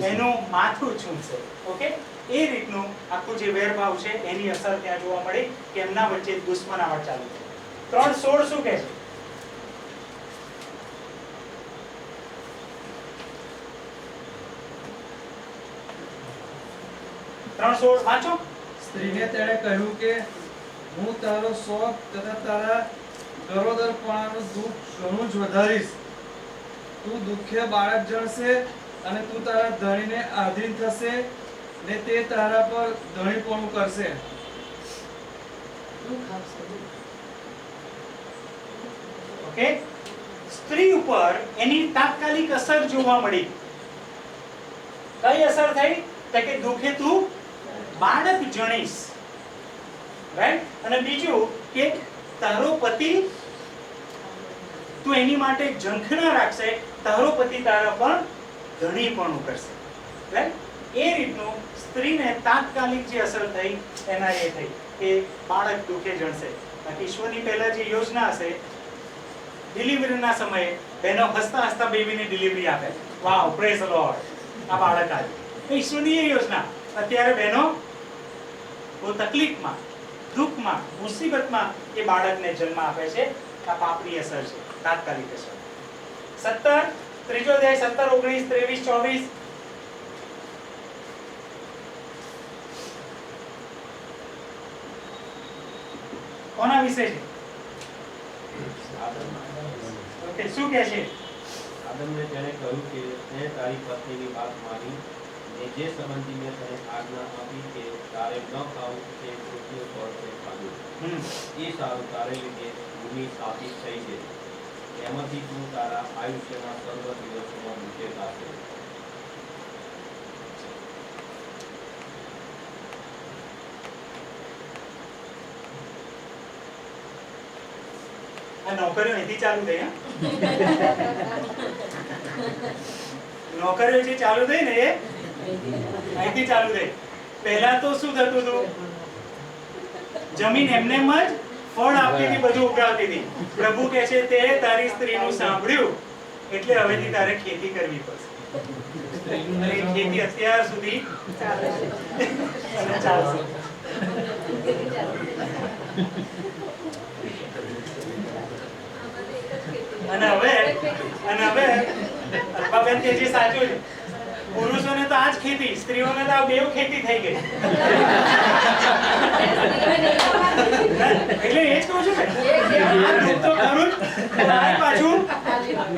એનું માથું ચૂમશે. ઓકે, એ રીતનું આખું જે વેરભાવ છે એની અસર ત્યાં જોવા મળી કે એમના વચ્ચે દુશ્મનાવટ ચાલુ છે. 3:16 શું કહે છે? 3:16 વાંચો. સ્ત્રીને તેણે કહ્યું કે હું તારો શોક તથા તારા ગરોદરપણાનું દુઃખ ઘણું જ વધારીશ. તું દુઃખે બાળક જણશે અને તું તારા ધણીને આધીન થશે ને તે તારા પર ધણીપણું કરશે. ઓકે, સ્ત્રી ઉપર એની તાત્કાલિક અસર જોવા મળી. કઈ અસર થઈ? કે દુઃખે તું બાળક જણીશ. રાઈટ? અને બીજું કે તારો પતિ, તું એની માટે ઝંખના રાખશે, તારો પતિ તારા પર ધણીપણું કરશે. રાઈટ? એ રીતનું સ્ત્રીને તાત્કાલિક જે અસર થઈ એના એ થઈ કે બાળક દુઃખે જણશે. બાકી ઈશ્વરની પહેલા જે યોજના હશે, ડિલિવરીના સમયે બહેનો હસતા હસતા બેબીની ડિલિવરી આપે. વાવ, પ્રેઝ ધ લોર્ડ, આ બાળક આવ્યું. ઈશ્વરની એ યોજના. અત્યારે બહેનો બહુ તકલીફમાં, દુઃખમાં, મુસીબતમાં એ બાળકને જન્મ આપે છે. આ પાપની અસર છે, તાત્કાલિક અસર. 17 ત્રીજો અધ્યાય 17, 19, 23, 24. કોના વિશે છે? ઓકે, શું કહે છે? આદમને તેણે કહ્યું કે તે તારી પત્નીની વાત માની ને જે સંબંધી મેં તને આજ્ઞા આપી કે તારે ન ખાવું તે પૃથ્વી પર તે ખાધું. એ સારું, તારે લીધે ભૂમિ સ્થાપિત થઈ છે. એમાંથી તું તારા આયુષ્યના સર્વ દિવસોમાં ભૂખે થશે. આ નોકરીઓ અહીંથી ચાલુ થઈ. નોકરીઓ જે ચાલુ થઈ ને એ અહીંથી ચાલુ થઈ. પહેલા તો શું થતું હતું? જમીન એમને જ ફળ આપતી હતી, બધું ઉગાવતી હતી. પ્રભુ કહે છે તે તારી સ્ત્રીનું સાંભળ્યું એટલે હવેથી તારે ખેતી કરવી પડશે. ખેતી અત્યાર સુધી ચાલે છે અને ચાલશે. અને હવે અલ્પાબેન કે જે સાચું છે, પુરુષોને તો આજ ખેતી, સ્ત્રીઓને તો આ બેવ ખેતી થઈ ગઈ. એટલે એ જ કહું છું ને, આ દુઃખ તો ખરું જ. પાછું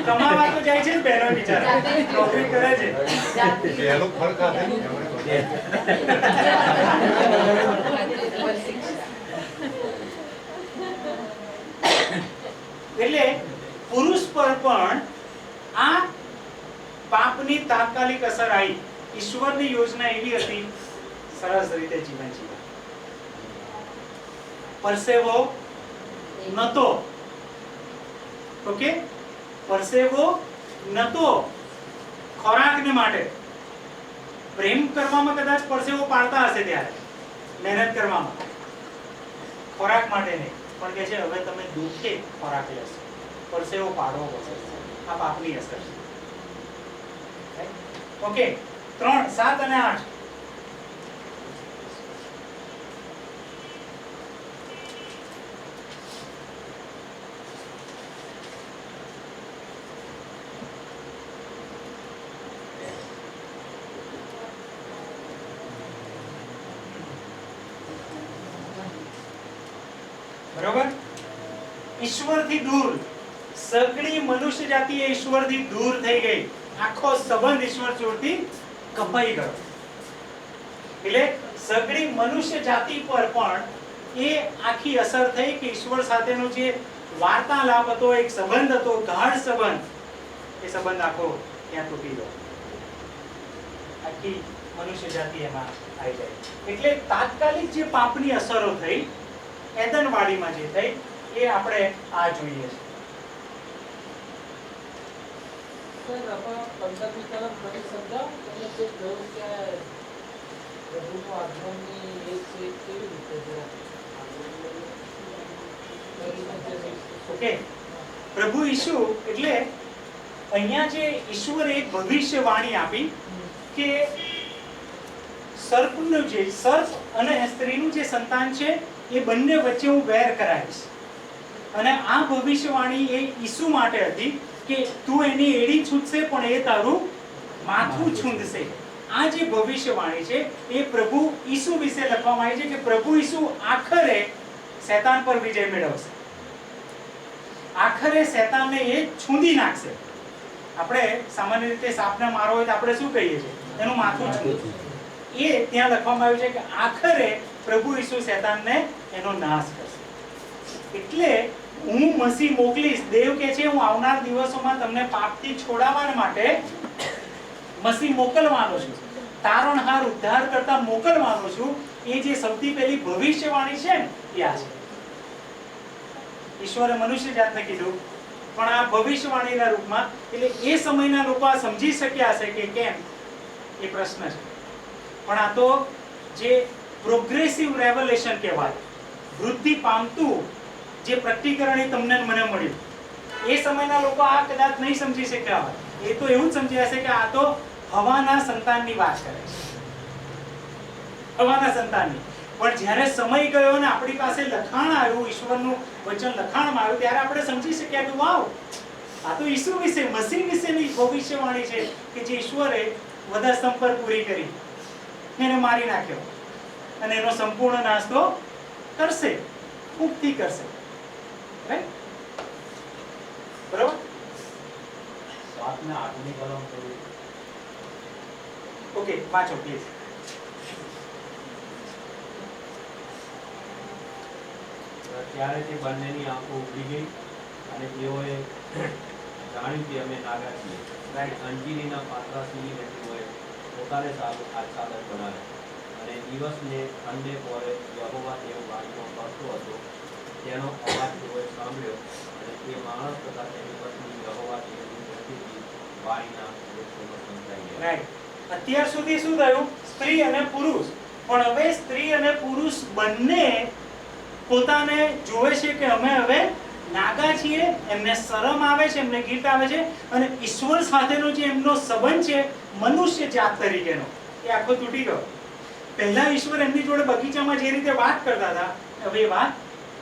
કમાવા તો જાય છે જ બહેનો બિચારા, નોકરી કરે છે. એનો ફરક આ થાય. એટલે પુરુષ પર પણ આ પાપની તાત્કાલિક અસર આવી. ઈશ્વરની યોજના એવી હતી, સરસ રીતે જીવન જીવવા. પરસેવો નતો. ઓકે, પરસેવો નતો ખોરાકને માટે પ્રેમ કરવામાં કદાચ પરસેવો પાડતા હશે ત્યારે મહેનત કરવામાં, ખોરાક માટે નહીં, પણ કે છે હવે તમે દુઃખે ખોરાક લેશો, પરસેવો પાડવો પડશે. આ પાપની અસર છે. ઓકે, 3, 7 અને 8. બરોબર? ઈશ્વરથી દૂર, સગળી મનુષ્ય જાતિ એ ઈશ્વરથી દૂર થઈ ગઈ, આખો સંબંધ ઈશ્વર જોડથી કપાઈ ગયો. એટલે સગળી મનુષ્ય જાતિ પર પણ એ આખી અસર થઈ કે ઈશ્વર સાથેનો જે વાર્તાલાપ હતો, એક સંબંધ હતો, ગાઢ સંબંધ, એ સંબંધ આખો ત્યાં તૂટી ગયો. આખી મનુષ્ય જાતિ એમાં આવી જાય. એટલે તાત્કાલિક જે પાપની અસરો થઈ એદનવાડીમાં જે થઈ એ આપણે આ જોઈએ છે. સર આપણે 15મી તરફ ફરી સમજાવો, તમે જે કહ્યું કે પ્રભુનું આગમનની એ છે કેવી રીતે છે? ઓકે, પ્રભુ ઈસુ એટલે અહીંયા જે ઈશ્વરે એક ભવિષ્યવાણી આપી કે સર્પનું જે સર્પ અને સ્ત્રીનું જે સંતાન છે એ બંને વચ્ચે હું વેર કરાવીશ. અને આ ભવિષ્યવાણી એ ઈસુ માટે હતી કે તું એની એડી છૂટશે પણ એ તારું માથું છૂંદશે. આ જે ભવિષ્યવાણી છે એ પ્રભુ ઈસુ વિશે લખવામાં આવી છે કે પ્રભુ ઈસુ આખરે શૈતાન પર વિજય મેળવશે, આખરે શૈતાનને એ છૂંદી નાખશે. આપણે સામાન્ય રીતે સાપને મારો હોય તો આપણે શું કહીએ છીએ? એનું માથું છૂંદવું. એ ત્યાં લખવામાં આવ્યું છે કે આખરે પ્રભુ ઈસુ શૈતાનને એનો નાશ કરશે. એટલે હું મસીહ મોકલીશ. દેવ કે છે હું આવનાર દિવસોમાં તમને પાપથી છોડાવવા માટે મસીહ મોકલવાનો છું, તારણહાર ઉદ્ધાર કરતા મોકલવાનો છું. એ જે સૌથી પહેલી ભવિષ્યવાણી છે ને એ આ છે. ઈશ્વરે મનુષ્ય જાતને કીધું પણ આ ભવિષ્યવાણીના રૂપમાં. એટલે એ સમયના લોકો આ સમજી શક્યા હશે કે કેમ, એ પ્રશ્ન છે. પણ આ તો જે પ્રોગ્રેસિવ રેવલેશન કહેવાય, વૃદ્ધિ પામતું જે પ્રતિકરણ તમને મને મળ્યું, એ સમયના લોકો આ કદાચ નહીં સમજી શક્યા હોય. એ તો એવું જ સમજી હશે કે આ તો હવાના સંતાનની વાત કરે છે, હવાના સંતાનની. પણ જ્યારે સમય ગયો અને આપણી પાસે લખાણ આવ્યું, ઈશ્વરનું વચન લખાણમાં આવ્યું, ત્યારે આપણે સમજી શક્યા કે વાવ, આ તો ઈસુ વિશે, મસીહ વિશેની ભવિષ્યવાણી છે કે જે ઈશ્વરે વધસ્તંભ પર પૂરી કરી, એને મારી નાખ્યો અને એનો સંપૂર્ણ નાશ તો કરશે, મુક્તિ કરશે. રાઈટ? બરાબર? વાતને આધુનિકરણ કરવું. ઓકે, વાંચો પ્લીઝ. ત્યારે તે બંનેની આંખો ઉઘડી ગઈ અને તેઓએ જાણ્યું કે અમે નાગા છીએ. અંજીરીના પાતળા સીવીને તેઓએ પોતાને આચ્છાદન બનાવ્યા અને દિવસને ઠંડે પોરે યહોવા તેઓ વાણીમાં કરતો હતો તેનો અવાજ તેઓએ સાંભળ્યો અને તે માણસ તથા તેની પત્ની યહોવા તેની દ્રષ્ટિથી વાણીના વૃક્ષોમાં સંતાઈ ગયા. રાઈટ. અત્યાર સુધી શું થયું? સ્ત્રી અને પુરુષ. પણ હવે સ્ત્રી અને પુરુષ બંને પોતાને જોવે છે કે અમે હવે નાગા છીએ, એમને શરમ આવે છે, એમને ગીત આવે છે અને ઈશ્વર સાથેનો જે એમનો સંબંધ છે મનુષ્ય જાત તરીકેનો, એ આખો તૂટી ગયો. પહેલા ઈશ્વર એમની જોડે બગીચામાં જે રીતે વાત કરતા હતા, હવે એ વાત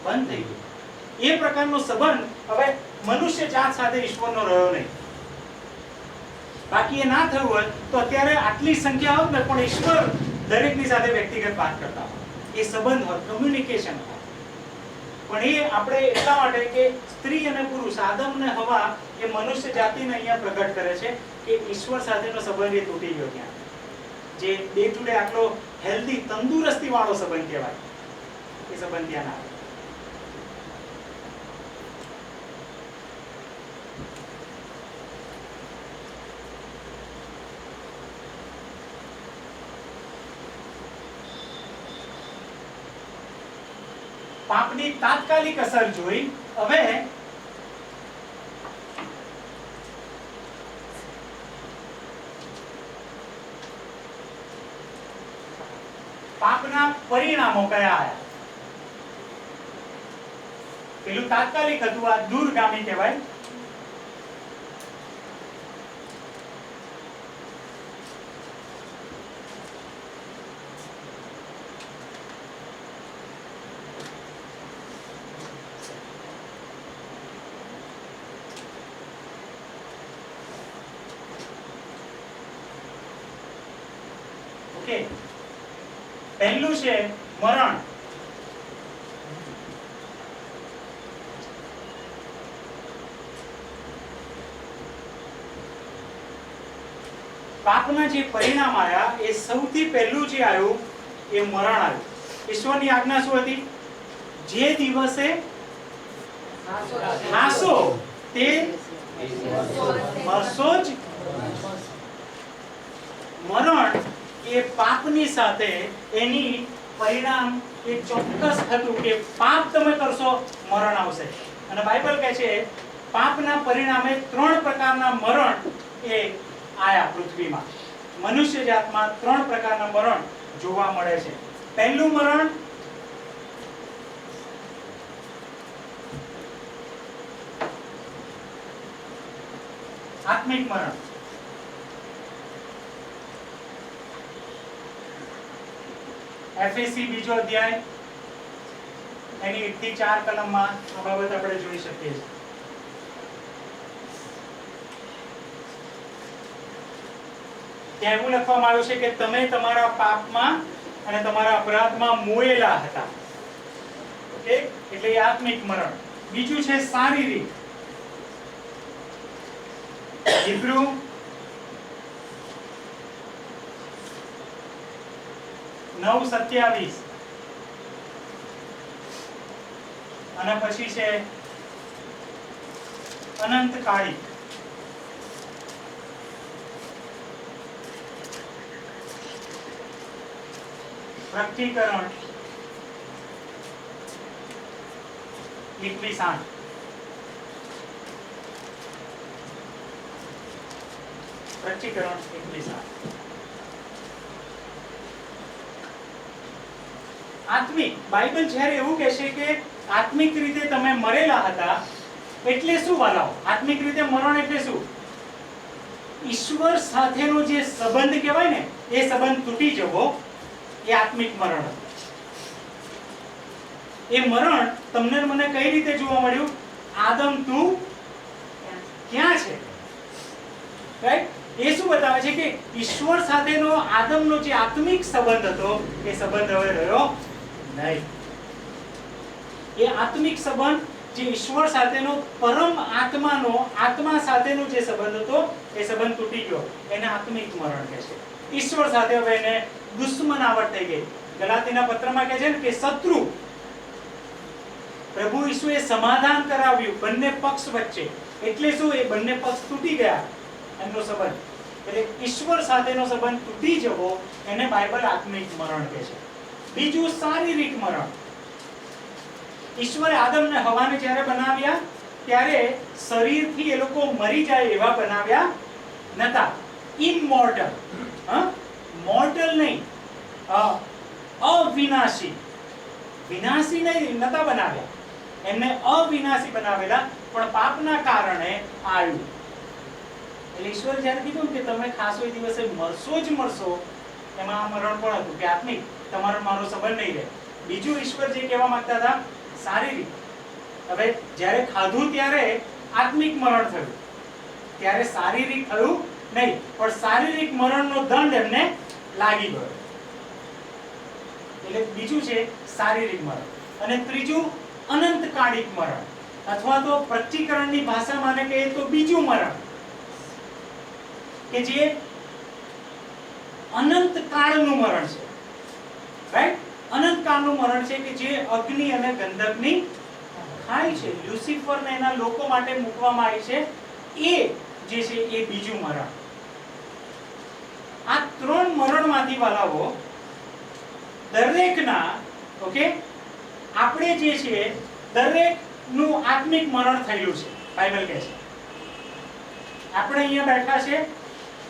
બંધ થઈ ગઈ. એ પ્રકારનો સંબંધ હવે મનુષ્ય જાત સાથે ઈશ્વરનો રહ્યો નહીં. બાકી એ ના થયું હોય તો અત્યારે આટલી સંખ્યા હોત ને, પણ ઈશ્વર દરેકની સાથે વ્યક્તિગત વાત કરતા હોય, એ સંબંધ હોય, કમ્યુનિકેશન હોય. પણ એ આપણે એટલા માટે કે સ્ત્રી અને પુરુષ, આદમ અને હવા, એ મનુષ્ય જાતિને અહીંયા પ્રગટ કરે છે કે ઈશ્વર સાથેનો સંબંધ એ તૂટી ગયો. ત્યાં જે ડે ટુ ડે આટલો હેલ્ધી, તંદુરસ્તી વાળો સંબંધ કહેવાય, એ સંબંધ ત્યાં ના આવે. પાપની તાત્કાલિક અસર જોઈ. હવે પરિણામો કયા આયા? પેલું તાત્કાલિક હતું, આ દૂરગામી કહેવાય. ઓકે, પહેલું છે મરણ. પાપના જે પરિણામ આયા એ સૌથી પહેલું જે આવ્યું એ મરણ આવ્યું. ઈશ્વરની આજ્ઞા શું હતી? જે દિવસે નાસો તે મરશો જ. મરણ એ પાપની સાથે એની પરિણામ એ ચોક્કસ હતું કે પાપ તમે કરશો મરણ આવશે. અને બાઇબલ કહે છે પાપના પરિણામે 3 પ્રકારના મરણ એ આયા પૃથ્વીમાં. મનુષ્ય જાતમાં 3 પ્રકારના મરણ જોવા મળે છે. પહેલું મરણ આત્મિક મરણ. એફએસી 2 અધ્યાય એની 1 થી 4 કલમમાં આ બાબત આપણે જોઈ શકીએ છીએ. ત્યાં એવું લખવામાં આવ્યું છે કે તમે તમારા પાપમાં અને તમારા અપરાધમાં મોયેલા હતા. ઓકે, એટલે એ આત્મિક મરણ. બીજું છે શારીરિક. હિબ્રુ 9:27 અને પછી છે અનંતકાળી. પ્રકટીકરણ 21:8. પ્રકટીકરણ 21:8. આત્મિક બાઇબલ જ્યારે એવું કહે છે કે આત્મિક રીતે તમે મરેલા હતા, એટલે શું વાલાઓ? આત્મિક રીતે મરણ એટલે શું? ઈશ્વર સાથેનો જે સંબંધ કહેવાય ને, એ સંબંધ તૂટી જવો, એ આત્મિક મરણ હતું. એ મરણ તમને મને કઈ રીતે જોવા મળ્યું? આદમ તું ક્યાં છે? રાઈટ? એ શું બતાવે છે કે ઈશ્વર સાથેનો આદમનો જે આત્મિક સંબંધ હતો એ સંબંધ હવે રહ્યો નહીં. એ આત્મિક સંબંધ જે ઈશ્વર સાથેનો પરમ આત્માનો આત્મા સાથેનો જે સંબંધ હતો એ સંબંધ તૂટી ગયો. એને આત્મિક મરણ કહે છે. ઈશ્વર સાથે હવે એને દુશ્મનાવટ થઈ ગઈ. ગલાતીના પત્રમાં કહે છે ને કે શત્રુ. પ્રભુ ઈસુએ સમાધાન કરાવ્યું બંને પક્ષ વચ્ચે. એટલે શું? એ બંને પક્ષ તૂટી ગયા એમનો સંબંધ. એટલે ઈશ્વર સાથેનો સંબંધ તૂટી જવો એને બાઇબલ આત્મિક મરણ કહે છે. બીજું શારીરિક મરણ. ઈશ્વરે આદમને હવાને જ્યારે બનાવ્યા ત્યારે શરીરથી એ લોકો મરી જાય એવા બનાવ્યા નતા. ઇમોર્ટલ, મોર્ટલ નહીં, અવિનાશી. વિનાશી નહીં નતા બનાવ્યા, એમને અવિનાશી બનાવેલા. પણ પાપના કારણે આવ્યું. એટલે ઈશ્વર જ્યારે કીધું કે તમે ખાસ એ દિવસે મરશો જ મરશો, એમાં આ મરણ પણ હતું કે આત્મિક તમારો મારો સંબંધ નહીં રહે. બીજું ઈશ્વર જે કહેવા માંગતા હતા શારીરિક. હવે જ્યારે ખાધું ત્યારે આત્મિક મરણ થયું, ત્યારે શારીરિક થયું નહીં, પણ શારીરિક મરણનો દંડ એમને લાગી ગયો. એટલે બીજું છે શારીરિક મરણ. અને ત્રીજું અનંતકાળિક મરણ, અથવા તો પ્રકટીકરણની ભાષામાં કહીએ તો બીજું મરણ, કે જે અનંતકાળનું મરણ છે. રાઈટ? અનંતકાળનું મરણ છે કે જે અગ્નિ અને ગંધકની ખાઈ છે. લ્યુસિફર ને એના લોકો માટે મૂકવામાં આવી છે. એ જે છે એ બીજું મરણ. આ 3 મરણમાંથી વાલાઓ દરેકના, ઓકે, આપણે જે છે દરેકનું આત્મિક મરણ થયેલું છે. બાઇબલ કહે છે આપણે અહીંયા બેઠા છે,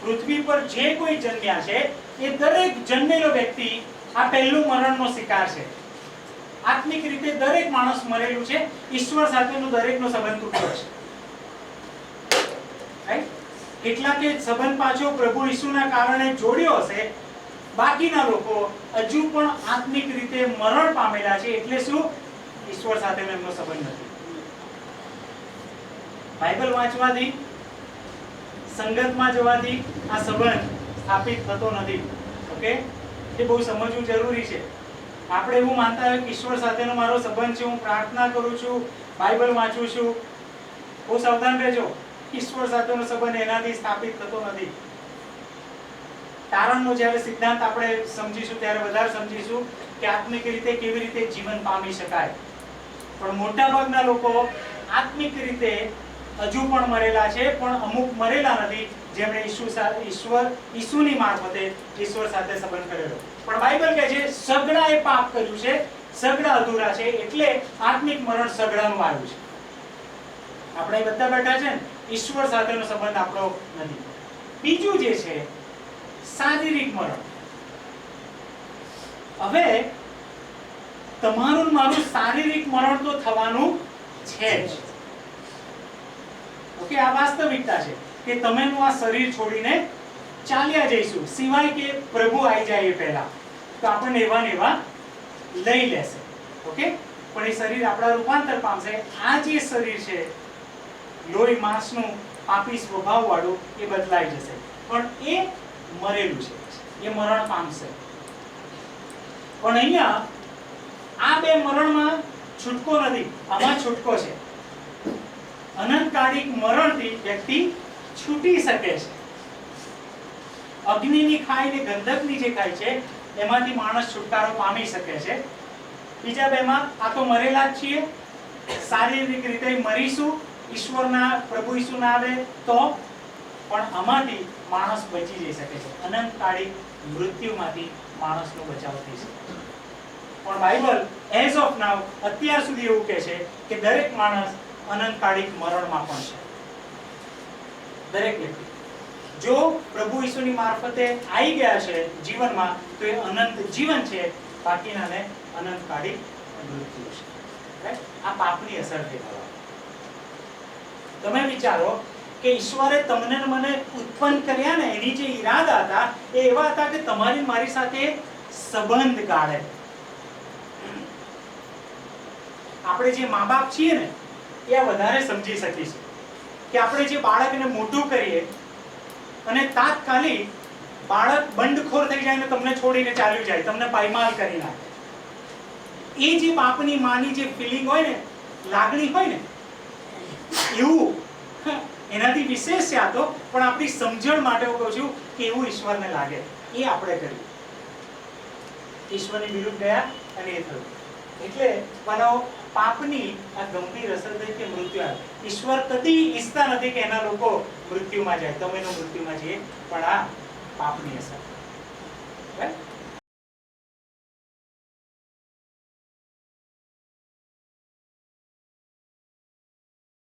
પૃથ્વી પર જે કોઈ જન્મ્યા છે એ દરેક જન્મેલો વ્યક્તિ આ પહેલું મરણનો શિકાર છે. આત્મિક રીતે દરેક માણસ મરેલું છે. ઈશ્વર સાથેનો દરેકનો સંબંધ તૂટ્યો છે. રાઈટ? કેટલાકે સંબંધ પાછો પ્રભુ ઈસુના કારણે જોડ્યો હશે. બાકીના લોકો હજુ પણ આત્મિક રીતે મરણ પામેલા છે. એટલે શું? ઈશ્વર સાથેનો એમનો સંબંધ નથી. બાઇબલ વાંચવાથી, સંગતમાં જવાથી આ સંબંધ સ્થાપિત થતો નથી. ઓકે, એ બહુ સમજવું જરૂરી છે. આપણે એવું માનતા હોય કે ઈશ્વર સાથેનો મારો સંબંધ છે, હું પ્રાર્થના કરું છું, બાઇબલ વાંચું છું. બહુ સાવધાન રહેજો. ઈશ્વર સાથેનો સંબંધ એનાથી સ્થાપિત થતો નથી. તારણનો જ્યારે સિદ્ધાંત આપણે સમજીશું ત્યારે વધારે સમજીશું કે આત્મિક રીતે કેવી રીતે જીવન પામી શકાય. પણ મોટાભાગના લોકો આત્મિક રીતે હજુ પણ મરેલા છે, પણ અમુક મરેલા નથી જેમણે ઈસુની મારફતે ઈશ્વર સાથે સંબંધ કરેલો. પણ બાઇબલ કહે છે સગડાએ પાપ કર્યું છે, સગડા અધૂરા છે, એટલે આત્મિક મરણ સગડાનું આવ્યું છે. આપણે બધા બેઠા છે ને, ઈશ્વર સાથેનો સંબંધ આપણો નથી. બીજું જે છે શારીરિક મરણ. હવે તમારું મારું શારીરિક મરણ તો થવાનું છે જ. ઓકે, આ વાસ્તવિકતા છે કે તમે આ શરીર છોડીને ચાલ્યા જઈશું, સિવાય કે પ્રભુ આવી જાય એ પહેલા તો આપણને એવા ને એવા લઈ લેશે. ઓકે, પણ એ શરીર આપણા રૂપાંતર પામશે. આ જે શરીર છે લોહી માંસનું પાપી સ્વભાવ વાળું, એ બદલાઈ જશે, પણ એ મરેલું છે, એ મરણ પામશે. પણ અહીંયા આ બે મરણમાં છૂટકો નથી, આમાં છૂટકો છે. અનંતકાલિક મરણથી વ્યક્તિ છૂટી શકે છે. અગ્નિની ખાઈ ને ગંધકની જે ખાઈ છે એમાંથી માણસ છુટકારો પામી શકે છે. બીજા બેમાં આ તો મરેલા જ છીએ, શારીરિક રીતે મરીશું, ઈશ્વરના પ્રભુ ઈસુ ના આવે તો, પણ આમાંથી માણસ બચી જઈ શકે છે. અનંતકાલિક મૃત્યુમાંથી માણસનો બચાવ થઈ શકે છે. પણ બાઇબલ એઝ ઓફ નાઉ અત્યાર સુધી એવું કહે છે કે દરેક માણસ અનંતકાલિક મરણમાં પણ છે. દરેક વ્યક્તિ જો પ્રભુ ઈસુની મારફતે આવી ગયા છે જીવનમાં તો એ અનંત જીવન છે, બાકીનાને અનંતકાલિક મૃત્યુ છે. આ પાપની અસર થઈ. તમે વિચારો કે ઈશ્વરે તમને મને ઉત્પન્ન કર્યા ને, એની જે ઈરાદા હતા એ એવા હતા કે તમારી મારી સાથે સંબંધ ગાળે. આપણે જે મા બાપ છીએ ને એ વધારે સમજી શકીશું કે આપણે જે બાળકને મોટું કરીએ અને તાત્કાલિક બાળક બંડખોર થઈ જાય ને તમને છોડીને ચાલ્યું જાય, તમને પાયમાલ કરી નાખે, એ જે બાપની માની જે ફિલિંગ હોય ને, લાગણી હોય ને, એવું એનાથી વિશેષ છે આ તો. પણ આપણી સમજણ માટે હું કહું છું કે એવું ઈશ્વરને લાગે, એ આપણે કર્યું. ઈશ્વરની વિરુદ્ધ ગયા અને એ થયું. એટલે માનો પાપની આ ગંભીર અસર થઈ કે મૃત્યુ આવે. ઈશ્વર કદી ઈચ્છતા નથી કે એના લોકો મૃત્યુમાં જાય, તમે મૃત્યુમાં જઈએ, પણ આ પાપની અસર.